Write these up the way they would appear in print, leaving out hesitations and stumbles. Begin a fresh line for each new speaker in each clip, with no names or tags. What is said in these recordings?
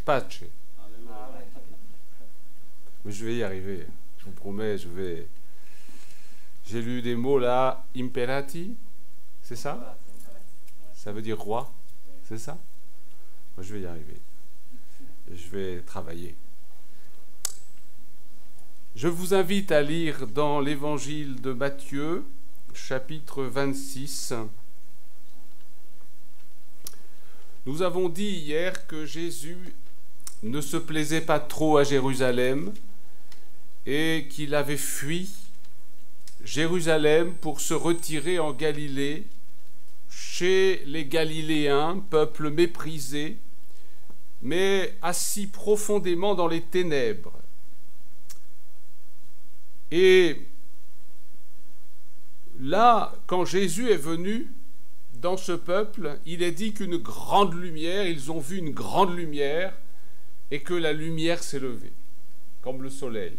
pace. Mais je vais y arriver, je vous promets, je vais... J'ai lu des mots là, imperati, c'est ça? Ça veut dire roi, c'est ça? Moi, je vais y arriver. Je vais travailler. Je vous invite à lire dans l'évangile de Matthieu, chapitre 26. Nous avons dit hier que Jésus ne se plaisait pas trop à Jérusalem et qu'il avait fui Jérusalem pour se retirer en Galilée, chez les Galiléens, peuple méprisé, mais assis profondément dans les ténèbres. Et là, quand Jésus est venu dans ce peuple, il est dit qu'une grande lumière, ils ont vu une grande lumière, et que la lumière s'est levée, comme le soleil.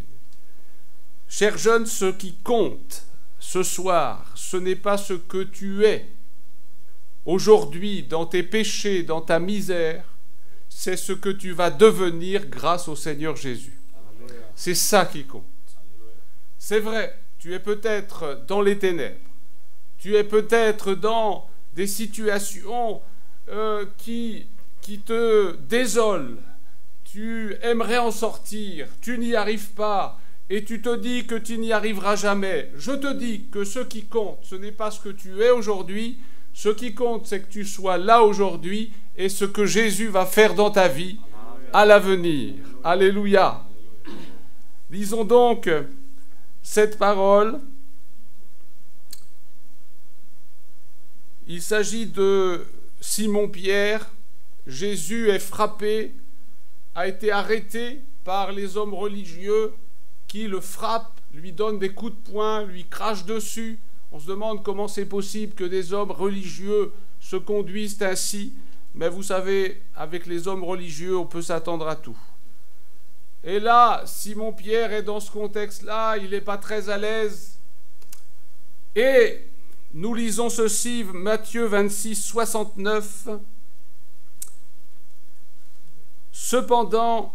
Chers jeunes, ce qui compte ce soir, ce n'est pas ce que tu es aujourd'hui dans tes péchés, dans ta misère, c'est ce que tu vas devenir grâce au Seigneur Jésus. C'est ça qui compte. C'est vrai, tu es peut-être dans les ténèbres, tu es peut-être dans des situations qui te désolent, tu aimerais en sortir, tu n'y arrives pas, et tu te dis que tu n'y arriveras jamais. Je te dis que ce qui compte, ce n'est pas ce que tu es aujourd'hui, ce qui compte, c'est que tu sois là aujourd'hui, et ce que Jésus va faire dans ta vie à l'avenir. Alléluia. Lisons donc cette parole. Il s'agit de Simon-Pierre. Jésus est frappé, a été arrêté par les hommes religieux qui le frappent, lui donnent des coups de poing, lui crachent dessus. On se demande comment c'est possible que des hommes religieux se conduisent ainsi. Mais vous savez, avec les hommes religieux, on peut s'attendre à tout. Et là, Simon-Pierre est dans ce contexte-là, il n'est pas très à l'aise. Et nous lisons ceci, Matthieu 26, 69. Cependant,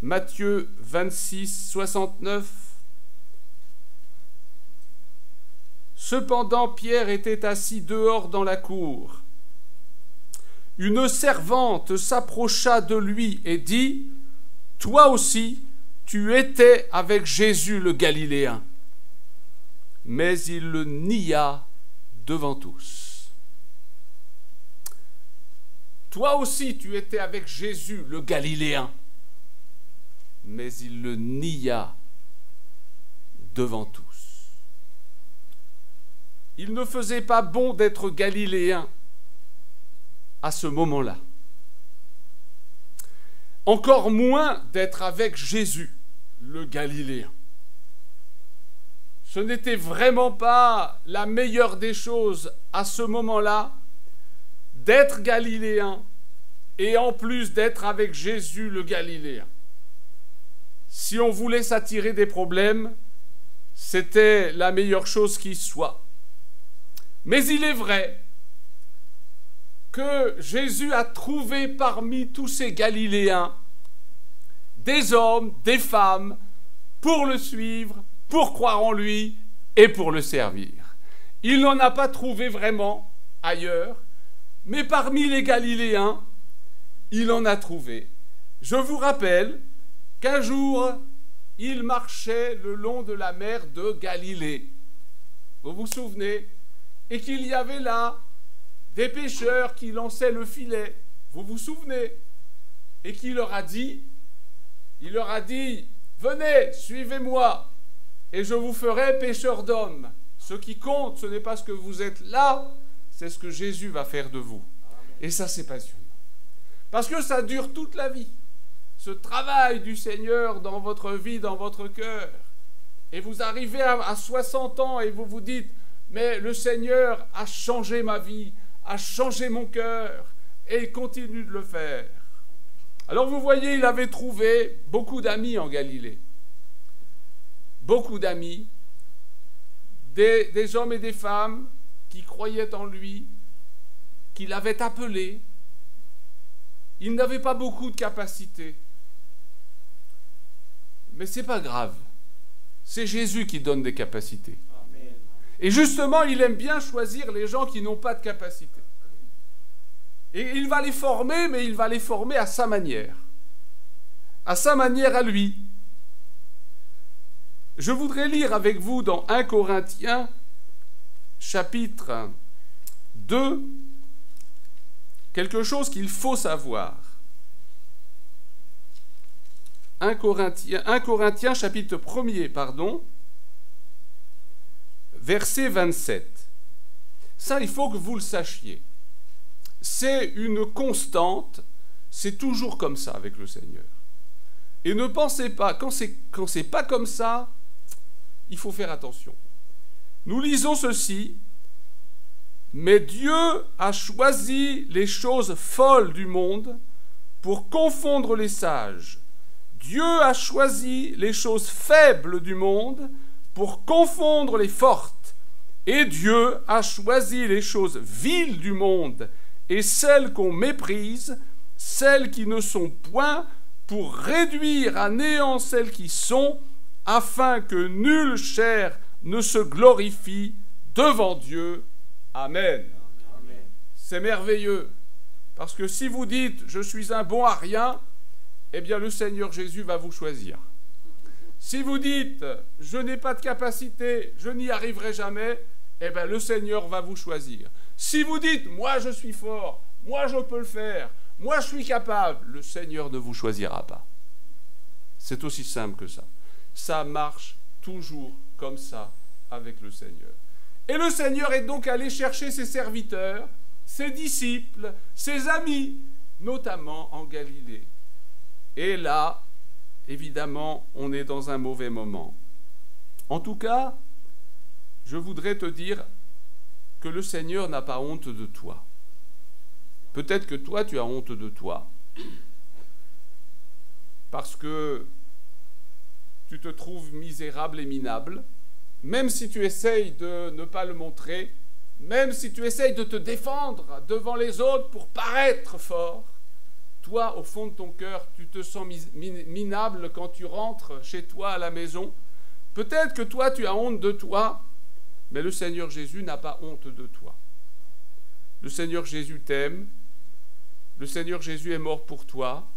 Matthieu 26, 69. Cependant, Pierre était assis dehors dans la cour. Une servante s'approcha de lui et dit : « Toi aussi, tu étais avec Jésus le Galiléen. » Mais il le nia devant tous. Toi aussi, tu étais avec Jésus le Galiléen. Mais il le nia devant tous. Il ne faisait pas bon d'être galiléen à ce moment-là. Encore moins d'être avec Jésus, le Galiléen. Ce n'était vraiment pas la meilleure des choses à ce moment-là d'être galiléen et en plus d'être avec Jésus, le Galiléen. Si on voulait s'attirer des problèmes, c'était la meilleure chose qui soit. Mais il est vrai que Jésus a trouvé parmi tous ces Galiléens des hommes, des femmes, pour le suivre, pour croire en lui et pour le servir. Il n'en a pas trouvé vraiment ailleurs, mais parmi les Galiléens, il en a trouvé. Je vous rappelle qu'un jour, il marchait le long de la mer de Galilée. Vous vous souvenez ? Et qu'il y avait là des pêcheurs qui lançaient le filet. Vous vous souvenez? Et qui leur a dit, venez, suivez-moi, et je vous ferai pêcheurs d'hommes. Ce qui compte, ce n'est pas ce que vous êtes là, c'est ce que Jésus va faire de vous. Et ça, c'est passionnant. Parce que ça dure toute la vie. Ce travail du Seigneur dans votre vie, dans votre cœur. Et vous arrivez à 60 ans et vous vous dites, mais le Seigneur a changé ma vie, a changé mon cœur, et il continue de le faire. Alors vous voyez, il avait trouvé beaucoup d'amis en Galilée. Beaucoup d'amis, des hommes et des femmes qui croyaient en lui, qu'il avait appelé. Il n'avait pas beaucoup de capacités. Mais ce n'est pas grave. C'est Jésus qui donne des capacités. Amen. Et justement, il aime bien choisir les gens qui n'ont pas de capacité. Et il va les former, mais il va les former à sa manière. À sa manière à lui. Je voudrais lire avec vous dans 1 Corinthiens, chapitre 2, quelque chose qu'il faut savoir. 1 Corinthiens, chapitre 1er, verset 27. Ça, il faut que vous le sachiez. C'est une constante, c'est toujours comme ça avec le Seigneur. Et ne pensez pas, quand c'est pas comme ça, il faut faire attention. Nous lisons ceci, mais Dieu a choisi les choses folles du monde pour confondre les sages. Dieu a choisi les choses faibles du monde pour confondre les fortes. Et Dieu a choisi les choses viles du monde et celles qu'on méprise, celles qui ne sont point, pour réduire à néant celles qui sont, afin que nulle chair ne se glorifie devant Dieu. Amen. Amen. C'est merveilleux. Parce que si vous dites « je suis un bon à rien », eh bien le Seigneur Jésus va vous choisir. Si vous dites « je n'ai pas de capacité, je n'y arriverai jamais », eh bien le Seigneur va vous choisir. Si vous dites « moi je suis fort, moi je peux le faire, moi je suis capable », le Seigneur ne vous choisira pas. C'est aussi simple que ça. Ça marche toujours comme ça avec le Seigneur. Et le Seigneur est donc allé chercher ses serviteurs, ses disciples, ses amis, notamment en Galilée. Et là, évidemment, on est dans un mauvais moment. En tout cas, je voudrais te dire que le Seigneur n'a pas honte de toi. Peut-être que toi, tu as honte de toi, parce que tu te trouves misérable et minable, même si tu essayes de ne pas le montrer, même si tu essayes de te défendre devant les autres pour paraître fort, toi, au fond de ton cœur, tu te sens minable quand tu rentres chez toi à la maison. Peut-être que toi, tu as honte de toi, mais le Seigneur Jésus n'a pas honte de toi. Le Seigneur Jésus t'aime, le Seigneur Jésus est mort pour toi,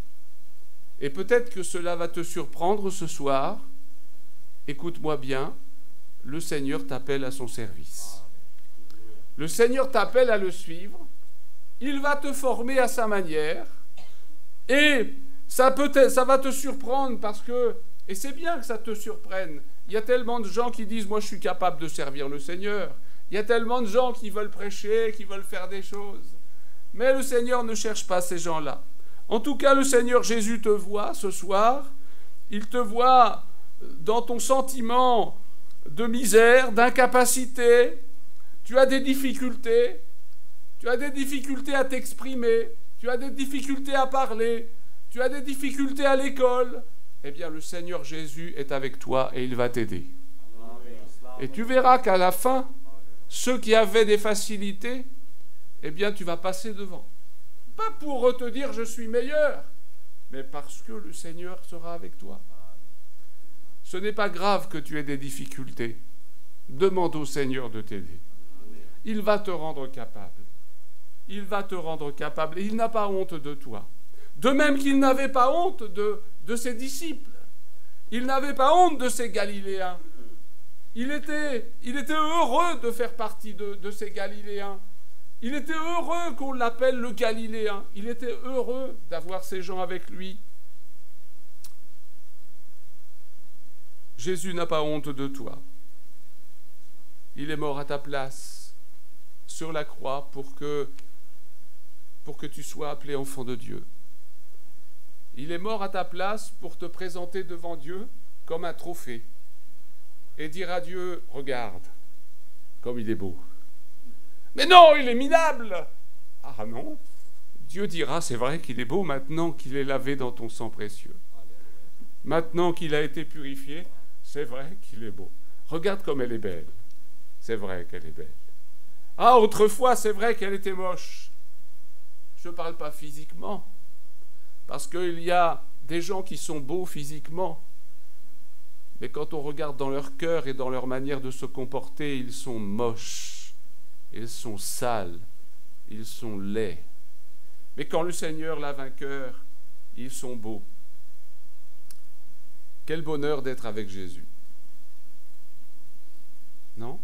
et peut-être que cela va te surprendre ce soir. Écoute-moi bien, le Seigneur t'appelle à son service. Le Seigneur t'appelle à le suivre, il va te former à sa manière, et ça va te surprendre parce que, et c'est bien que ça te surprenne, il y a tellement de gens qui disent « moi je suis capable de servir le Seigneur », il y a tellement de gens qui veulent prêcher, qui veulent faire des choses, mais le Seigneur ne cherche pas ces gens-là. En tout cas, le Seigneur Jésus te voit ce soir, il te voit dans ton sentiment de misère, d'incapacité, tu as des difficultés à t'exprimer, tu as des difficultés à parler, tu as des difficultés à l'école, eh bien le Seigneur Jésus est avec toi et il va t'aider. Et tu verras qu'à la fin, ceux qui avaient des facilités, eh bien tu vas passer devant. Pas pour te dire je suis meilleur, mais parce que le Seigneur sera avec toi. Ce n'est pas grave que tu aies des difficultés. Demande au Seigneur de t'aider. Il va te rendre capable. Il va te rendre capable et il n'a pas honte de toi. De même qu'il n'avait pas honte de ses disciples. Il n'avait pas honte de ces Galiléens. Il était heureux de faire partie de ces Galiléens. Il était heureux qu'on l'appelle le Galiléen. Il était heureux d'avoir ces gens avec lui. Jésus n'a pas honte de toi. Il est mort à ta place sur la croix pour que tu sois appelé enfant de Dieu. Il est mort à ta place pour te présenter devant Dieu comme un trophée et dire à Dieu, regarde, comme il est beau. Mais non, il est minable. Ah non, Dieu dira, c'est vrai qu'il est beau maintenant qu'il est lavé dans ton sang précieux. Maintenant qu'il a été purifié, c'est vrai qu'il est beau. Regarde comme elle est belle. C'est vrai qu'elle est belle. Ah, autrefois, c'est vrai qu'elle était moche. Je ne parle pas physiquement, parce qu'il y a des gens qui sont beaux physiquement, mais quand on regarde dans leur cœur et dans leur manière de se comporter, ils sont moches, ils sont sales, ils sont laids. Mais quand le Seigneur lave un cœur, ils sont beaux. Quel bonheur d'être avec Jésus. Non?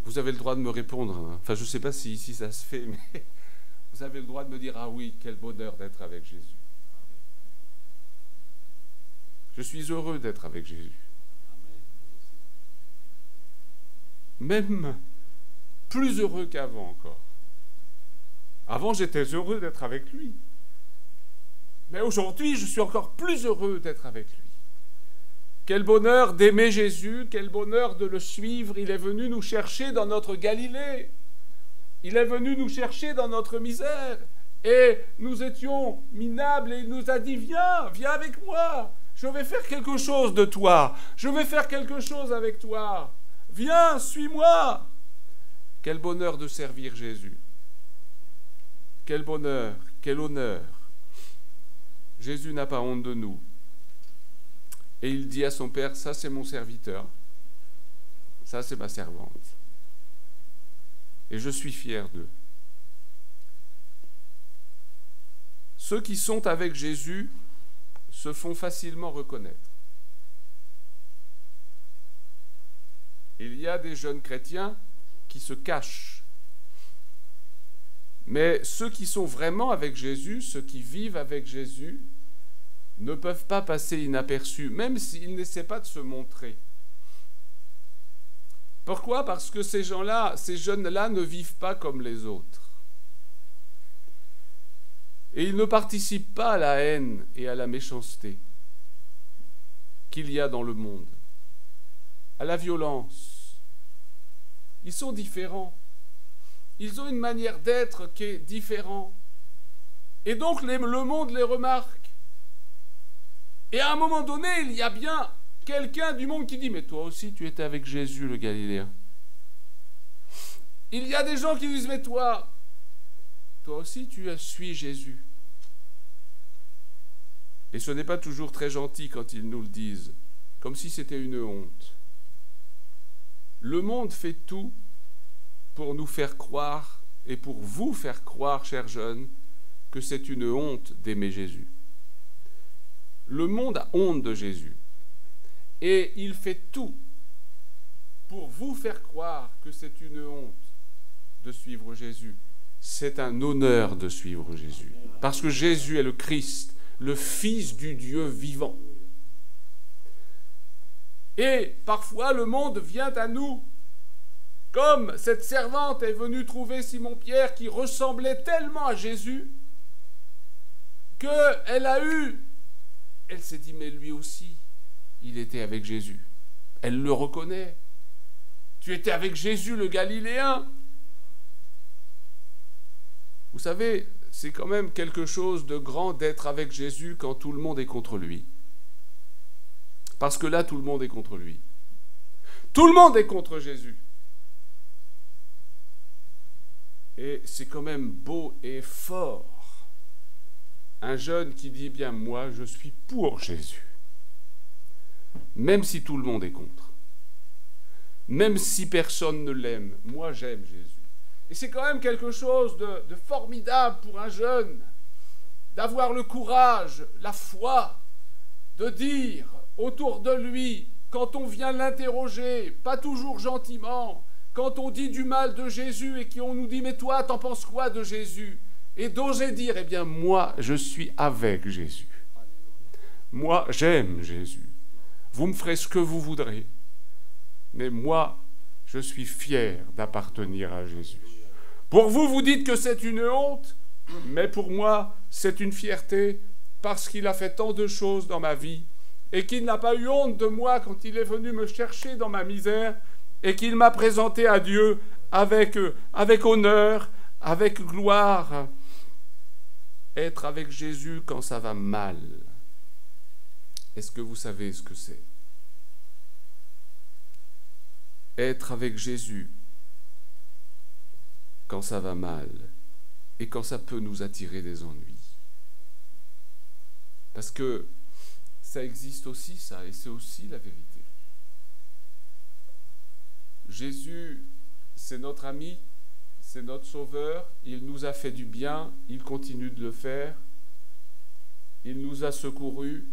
Vous avez le droit de me répondre. Hein. Enfin, je ne sais pas si ici ça se fait, mais vous avez le droit de me dire « Ah oui, quel bonheur d'être avec Jésus. » Je suis heureux d'être avec Jésus. Même plus heureux qu'avant encore. Avant, j'étais heureux d'être avec lui. Mais aujourd'hui, je suis encore plus heureux d'être avec lui. Quel bonheur d'aimer Jésus, quel bonheur de le suivre. Il est venu nous chercher dans notre Galilée. Il est venu nous chercher dans notre misère. Et nous étions minables et il nous a dit « Viens, viens avec moi. Je vais faire quelque chose de toi. Je vais faire quelque chose avec toi. Viens, suis-moi. » Quel bonheur de servir Jésus. Quel bonheur, quel honneur. Jésus n'a pas honte de nous. Et il dit à son Père, ça c'est mon serviteur, ça c'est ma servante. Et je suis fier d'eux. Ceux qui sont avec Jésus se font facilement reconnaître. Il y a des jeunes chrétiens qui se cachent. Mais ceux qui sont vraiment avec Jésus, ceux qui vivent avec Jésus, ne peuvent pas passer inaperçus, même s'ils n'essaient pas de se montrer. Pourquoi? Parce que ces gens-là, ces jeunes-là ne vivent pas comme les autres. Et ils ne participent pas à la haine et à la méchanceté qu'il y a dans le monde, à la violence. Ils sont différents. Ils ont une manière d'être qui est différente. Et donc le monde les remarque. Et à un moment donné, il y a bien quelqu'un du monde qui dit « Mais toi aussi, tu étais avec Jésus, le Galiléen. » Il y a des gens qui disent « Mais toi aussi, tu suis Jésus. » Et ce n'est pas toujours très gentil quand ils nous le disent, comme si c'était une honte. Le monde fait tout pour nous faire croire, et pour vous faire croire, chers jeunes, que c'est une honte d'aimer Jésus. Le monde a honte de Jésus. Et il fait tout pour vous faire croire que c'est une honte de suivre Jésus. C'est un honneur de suivre Jésus. Parce que Jésus est le Christ, le Fils du Dieu vivant. Et parfois, le monde vient à nous, comme cette servante est venue trouver Simon-Pierre qui ressemblait tellement à Jésus elle s'est dit, mais lui aussi, il était avec Jésus. Elle le reconnaît. Tu étais avec Jésus, le Galiléen. Vous savez, c'est quand même quelque chose de grand d'être avec Jésus quand tout le monde est contre lui. Parce que là, tout le monde est contre lui. Tout le monde est contre Jésus. Et c'est quand même beau et fort. Un jeune qui dit, bien moi, je suis pour Jésus. Même si tout le monde est contre. Même si personne ne l'aime, moi j'aime Jésus. Et c'est quand même quelque chose de formidable pour un jeune, d'avoir le courage, la foi, de dire autour de lui, quand on vient l'interroger, pas toujours gentiment, quand on dit du mal de Jésus et qu'on nous dit, mais toi, t'en penses quoi de Jésus? Et d'oser dire, eh bien, moi, je suis avec Jésus. Moi, j'aime Jésus. Vous me ferez ce que vous voudrez. Mais moi, je suis fier d'appartenir à Jésus. Pour vous, vous dites que c'est une honte, mais pour moi, c'est une fierté parce qu'il a fait tant de choses dans ma vie et qu'il n'a pas eu honte de moi quand il est venu me chercher dans ma misère et qu'il m'a présenté à Dieu avec honneur, avec gloire. Être avec Jésus quand ça va mal. Est-ce que vous savez ce que c'est? Être avec Jésus quand ça va mal. et quand ça peut nous attirer des ennuis. Parce que ça existe aussi, ça, et c'est aussi la vérité. Jésus, c'est notre ami, c'est notre sauveur, il nous a fait du bien, il continue de le faire, il nous a secourus,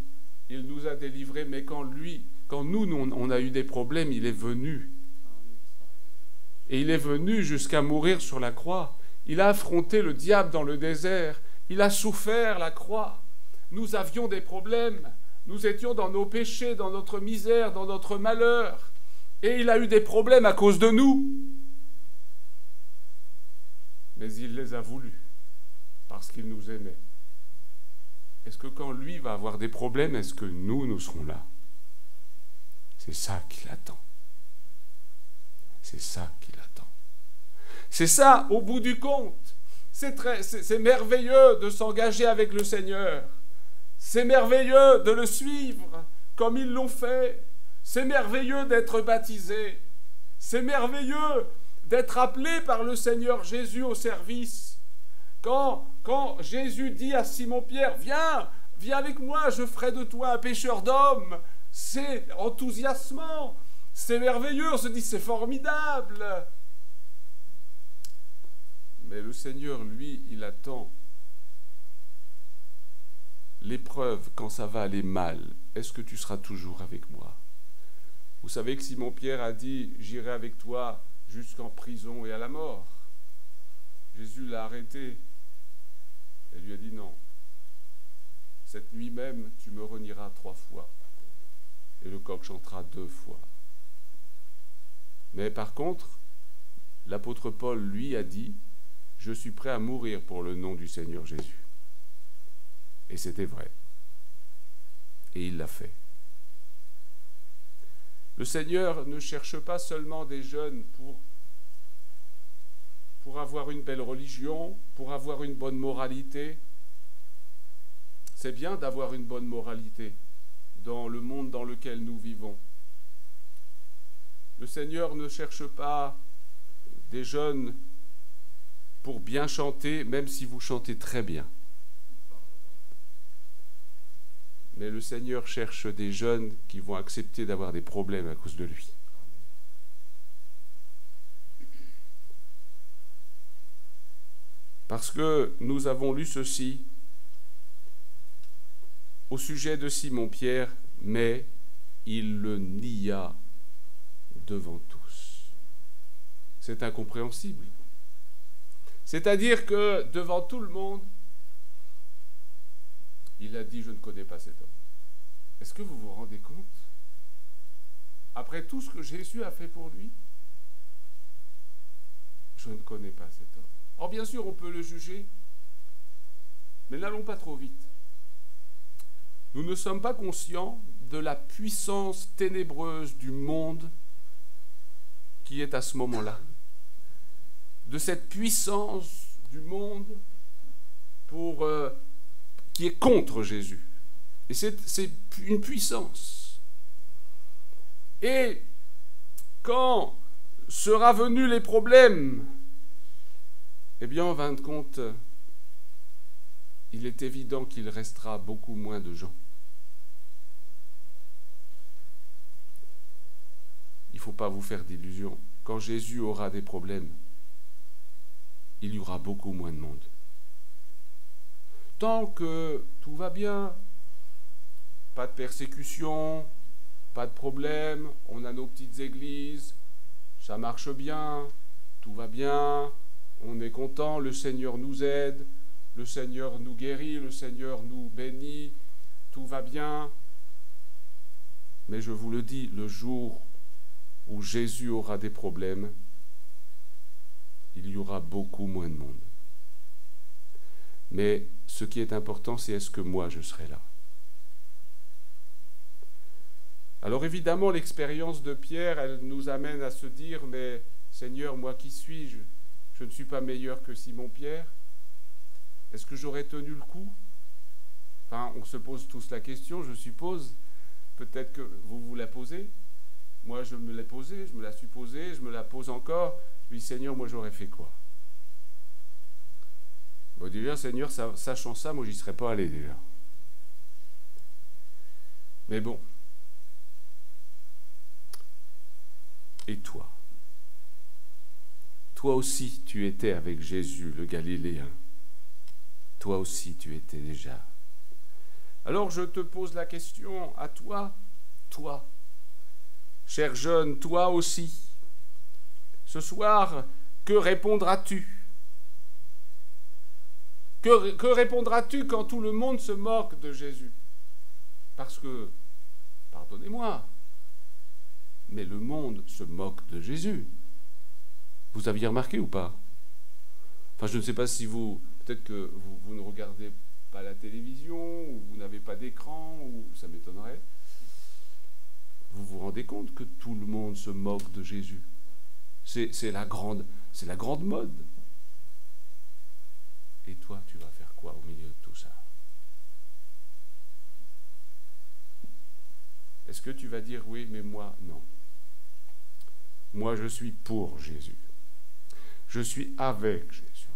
il nous a délivrés, mais quand nous, on a eu des problèmes, il est venu. Et il est venu jusqu'à mourir sur la croix. Il a affronté le diable dans le désert, il a souffert la croix. Nous avions des problèmes, nous étions dans nos péchés, dans notre misère, dans notre malheur, et il a eu des problèmes à cause de nous. Mais il les a voulus, parce qu'il nous aimait. Est-ce que quand lui va avoir des problèmes, est-ce que nous serons là? C'est ça qu'il attend. C'est ça qu'il attend. C'est ça, au bout du compte. C'est merveilleux de s'engager avec le Seigneur. C'est merveilleux de le suivre comme ils l'ont fait. C'est merveilleux d'être baptisé. C'est merveilleux d'être appelé par le Seigneur Jésus au service. Quand Jésus dit à Simon-Pierre, viens avec moi, je ferai de toi un pêcheur d'hommes, c'est enthousiasmant, c'est merveilleux, on se dit c'est formidable. Mais le Seigneur, lui, il attend l'épreuve quand ça va aller mal. Est-ce que tu seras toujours avec moi? Vous savez que Simon-Pierre a dit, j'irai avec toi jusqu'en prison et à la mort. Jésus l'a arrêté. Elle lui a dit non. Cette nuit même, tu me renieras 3 fois. Et le coq chantera 2 fois. Mais par contre, l'apôtre Paul, lui, a dit, je suis prêt à mourir pour le nom du Seigneur Jésus. Et c'était vrai. Et il l'a fait. Le Seigneur ne cherche pas seulement des jeunes pour avoir une belle religion, pour avoir une bonne moralité. C'est bien d'avoir une bonne moralité dans le monde dans lequel nous vivons. Le Seigneur ne cherche pas des jeunes pour bien chanter, même si vous chantez très bien. Mais le Seigneur cherche des jeunes qui vont accepter d'avoir des problèmes à cause de lui. Parce que nous avons lu ceci au sujet de Simon-Pierre, mais il le nia devant tous. C'est incompréhensible. C'est-à-dire que devant tout le monde, il a dit, je ne connais pas cet homme. Est-ce que vous vous rendez compte? Après tout ce que Jésus a fait pour lui, je ne connais pas cet homme. Or, bien sûr, on peut le juger, mais n'allons pas trop vite. Nous ne sommes pas conscients de la puissance ténébreuse du monde qui est à ce moment-là. De cette puissance du monde qui est contre Jésus. Et c'est une puissance. Et quand sera venus les problèmes, eh bien, en fin de compte, il est évident qu'il restera beaucoup moins de gens. Il ne faut pas vous faire d'illusions. Quand Jésus aura des problèmes, il y aura beaucoup moins de monde. Tant que tout va bien, pas de persécution, pas de problème, on a nos petites églises, ça marche bien, tout va bien, on est content, le Seigneur nous aide, le Seigneur nous guérit, le Seigneur nous bénit, tout va bien. Mais je vous le dis, le jour où Jésus aura des problèmes, il y aura beaucoup moins de monde. Mais ce qui est important, c'est est-ce que moi je serai là? Alors évidemment, l'expérience de Pierre, elle nous amène à se dire, mais Seigneur, moi qui suis-je? Je ne suis pas meilleur que Simon-Pierre. Est-ce que j'aurais tenu le coup? Enfin, on se pose tous la question, je suppose. Peut-être que vous vous la posez. Moi, je me l'ai posée, je me la suis posée, je me la pose encore. Je dis, Seigneur, moi, j'aurais fait quoi? déjà, Seigneur, sachant ça, moi, j'y serais pas allé déjà. Mais bon. Et toi? Toi aussi, tu étais avec Jésus, le Galiléen. Toi aussi, tu étais déjà. Alors, je te pose la question à toi, cher jeune, toi aussi. Ce soir, que répondras-tu? Que répondras-tu quand tout le monde se moque de Jésus? Parce que, pardonnez-moi, mais le monde se moque de Jésus. Vous aviez remarqué ou pas? Enfin, je ne sais pas si vous... Peut-être que vous ne regardez pas la télévision, ou vous n'avez pas d'écran, ou ça m'étonnerait. Vous vous rendez compte que tout le monde se moque de Jésus? C'est la grande mode. Et toi, tu vas faire quoi au milieu de tout ça? Est-ce que tu vas dire oui, mais moi, non? Moi, je suis pour Jésus. Je suis avec Jésus.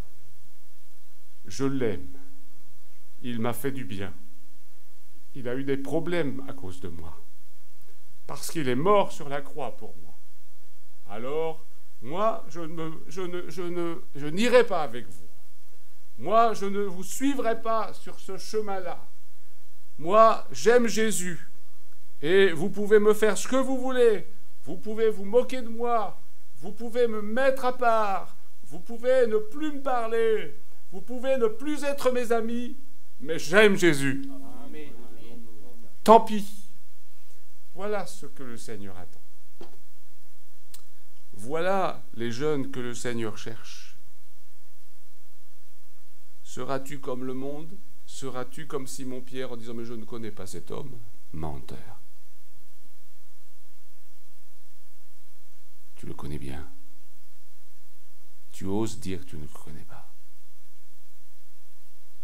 Je l'aime. Il m'a fait du bien. Il a eu des problèmes à cause de moi. Parce qu'il est mort sur la croix pour moi. Alors, moi, je n'irai pas avec vous. Moi, je ne vous suivrai pas sur ce chemin-là. Moi, j'aime Jésus. Et vous pouvez me faire ce que vous voulez. Vous pouvez vous moquer de moi. Vous pouvez me mettre à part. Vous pouvez ne plus me parler. Vous pouvez ne plus être mes amis. Mais j'aime Jésus. Amen. Tant pis. Voilà ce que le Seigneur attend. Voilà les jeunes que le Seigneur cherche. Seras-tu comme le monde? Seras-tu comme Simon-Pierre en disant « Mais je ne connais pas cet homme » ? Menteur. Tu le connais bien. Tu oses dire que tu ne le connais pas.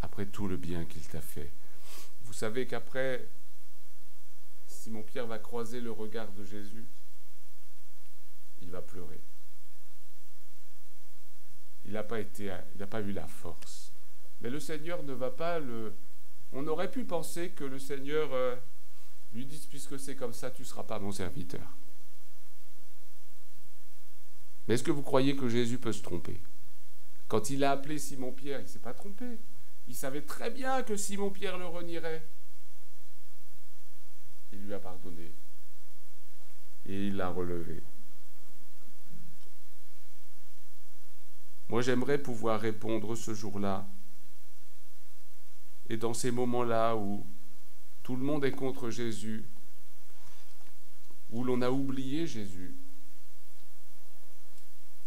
Après tout le bien qu'il t'a fait. Vous savez qu'après, Simon-Pierre va croiser le regard de Jésus. Il va pleurer. Il n'a pas eu la force. Mais le Seigneur ne va pas le... On aurait pu penser que le Seigneur lui dise, puisque c'est comme ça, tu ne seras pas mon serviteur. Mais est-ce que vous croyez que Jésus peut se tromper? Quand il a appelé Simon-Pierre, il ne s'est pas trompé. Il savait très bien que Simon-Pierre le renierait. Il lui a pardonné. Et il l'a relevé. Moi, j'aimerais pouvoir répondre ce jour-là. Et dans ces moments-là où tout le monde est contre Jésus, où l'on a oublié Jésus,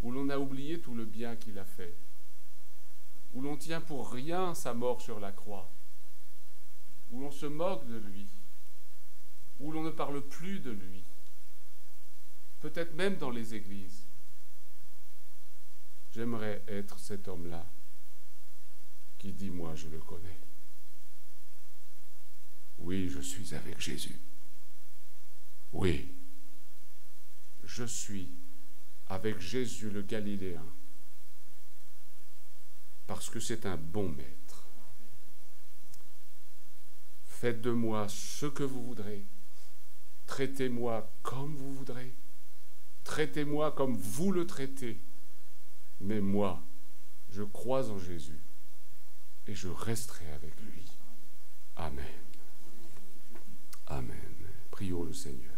où l'on a oublié tout le bien qu'il a fait, où l'on tient pour rien sa mort sur la croix, où l'on se moque de lui, où l'on ne parle plus de lui, peut-être même dans les églises. J'aimerais être cet homme-là qui dit « Moi, je le connais. Oui, je suis avec Jésus. Oui, je suis avec Jésus le Galiléen, parce que c'est un bon maître. Faites de moi ce que vous voudrez. Traitez-moi comme vous voudrez. Traitez-moi comme vous le traitez. Mais moi, je crois en Jésus et je resterai avec lui. Amen. Amen. Prions le Seigneur.